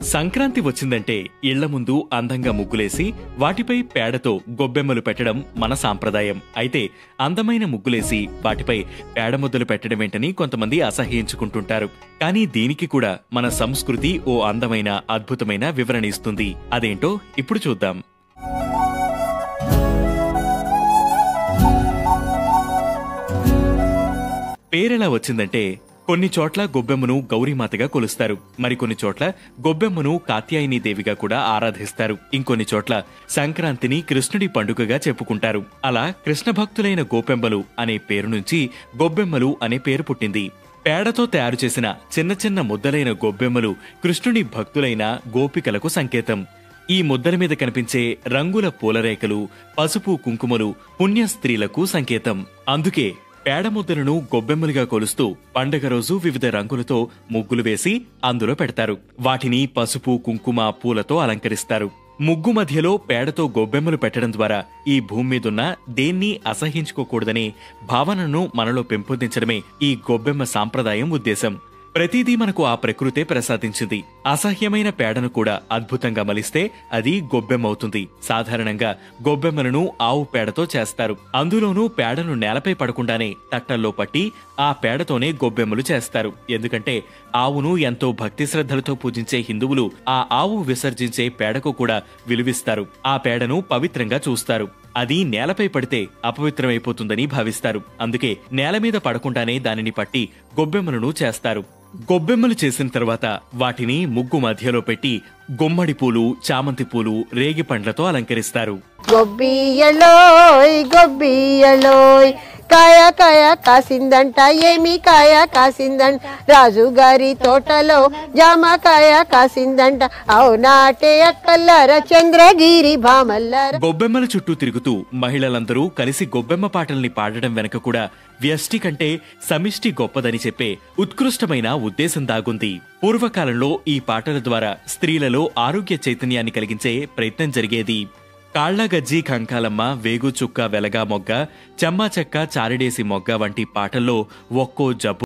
సంక్రాంతి వచ్చిందంటే ఇళ్ల ముందు అందంగా ముగ్గులేసి వాటిపై పేడతో గొబ్బెమ్మలు పెట్టడం మన సాంప్రదాయం. అయితే అందమైన ముగ్గులేసి వాటిపై పేడ ముద్దలు పెట్టడమేంటని కొంతమంది అసహ్యించుకుంటుంటారు. కానీ దీనికి కూడా మన సంస్కృతి ఓ అందమైన అద్భుతమైన వివరణ ఇస్తుంది. అదేంటో ఇప్పుడు చూద్దాం. పేరెలా వచ్చిందంటే కొన్ని చోట్ల గొబ్బెమ్మను గౌరీమాతగా కొలుస్తారు. మరికొన్ని చోట్ల గొబ్బెమ్మను కాత్యాయని దేవిగా కూడా ఆరాధిస్తారు. ఇంకొన్ని చోట్ల సంక్రాంతిని కృష్ణుడి పండుగగా చెప్పుకుంటారు. అలా కృష్ణ భక్తులైన గోపెంబలు అనే పేరు నుంచి గొబ్బెమ్మలు అనే పేరు పుట్టింది. పేడతో తయారు చేసిన చిన్న చిన్న ముద్దలైన గొబ్బెమ్మలు కృష్ణుడి భక్తులైన గోపికలకు సంకేతం. ఈ ముద్దల మీద కనిపించే రంగుల పూలరేఖలు, పసుపు కుంకుమలు పుణ్య స్త్రీలకు సంకేతం. అందుకే పేడ ముద్దలను గొబ్బెమ్మలుగా కొలుస్తూ పండగ రోజు వివిధ రంగులతో ముగ్గులు వేసి అందులో పెడతారు. వాటిని పసుపు కుంకుమ పూలతో అలంకరిస్తారు. ముగ్గు మధ్యలో పేడతో గొబ్బెమ్మలు పెట్టడం ద్వారా ఈ భూమి మీదున్న దేన్ని అసహ్యించుకోకూడదనే భావనను మనలో పెంపొందించడమే ఈ గొబ్బెమ్మ సాంప్రదాయం ఉద్దేశం. ప్రతిదీ మనకు ఆ ప్రకృతే ప్రసాదించింది. అసహ్యమైన పేడను కూడా అద్భుతంగా మలిస్తే అది గొబ్బెమ్మవుతుంది. సాధారణంగా గొబ్బెమ్మలను ఆవు పేడతో చేస్తారు. అందులోనూ పేడను నేలపై పడకుండానే తట్టల్లో పట్టి ఆ పేడతోనే గొబ్బెమ్మలు చేస్తారు. ఎందుకంటే ఆవును ఎంతో భక్తి శ్రద్ధలతో పూజించే హిందువులు ఆ ఆవు విసర్జించే పేడకు కూడా విలువిస్తారు. ఆ పేడను పవిత్రంగా చూస్తారు. అది నేలపై పడితే అపవిత్రమైపోతుందని భావిస్తారు. అందుకే నేల మీద పడకుండానే దానిని పట్టి గొబ్బెమ్మలను చేస్తారు. గొబ్బెమ్మలు చేసిన తర్వాత వాటిని ముగ్గు మధ్యలో పెట్టి గుమ్మడి పూలు, చామంతి పూలు, రేగి పండ్లతో అలంకరిస్తారు. గొబ్బియలోయ్ గొబ్బియలోయ్ కాయ కాయ కాసిందంట, ఏమి కాయ కాసిందంట, రాజుగారి తోటలో జామకాయ కాసిందంట, అవునాటే అక్కల్లార చంద్రగిరి భామల్లార. గొబ్బెమ్మల చుట్టూ తిరుగుతూ మహిళలందరూ కలిసి గొబ్బెమ్మ పాటల్ని పాడడం వెనక కూడా వ్యష్టి కంటే సమిష్టి గొప్పదని చెప్పే ఉత్కృష్టమైన ఉద్దేశం దాగుంది. పూర్వకాలంలో ఈ పాటల ద్వారా స్త్రీలలో ఆరోగ్య చైతన్యాన్ని కలిగించే ప్రయత్నం జరిగేది. కాళ్లగజ్జి కంకాలమ్మ, వేగు చుక్క వెలగా మొగ్గ, చెమ్మాచెక్క చారిడేసి మొగ్గ వంటి పాటల్లో ఒక్కో జబ్బు